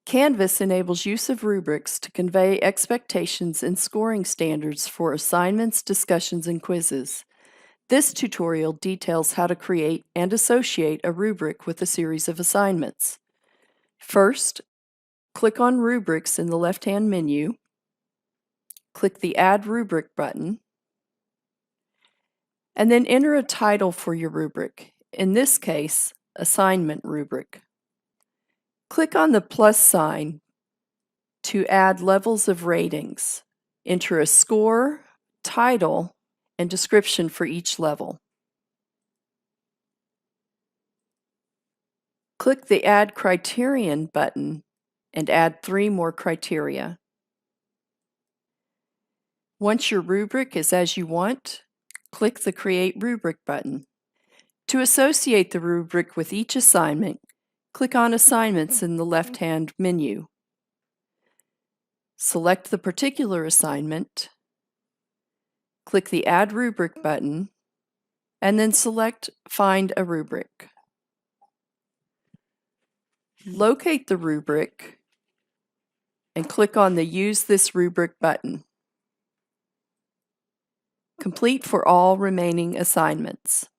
Canvas enables use of rubrics to convey expectations and scoring standards for assignments, discussions, and quizzes. This tutorial details how to create and associate a rubric with a series of assignments. First, click on Rubrics in the left-hand menu. Click the Add Rubric button, and then enter a title for your rubric, in this case, Assignment Rubric. Click on the plus sign to add levels of ratings. Enter a score, title, and description for each level. Click the Add Criterion button and add 3 more criteria. Once your rubric is as you want, click the Create Rubric button. To associate the rubric with each assignment, click on Assignments in the left-hand menu. Select the particular assignment, click the Add Rubric button, and then select Find a Rubric. Locate the rubric and click on the Use this rubric button. Complete for all remaining assignments.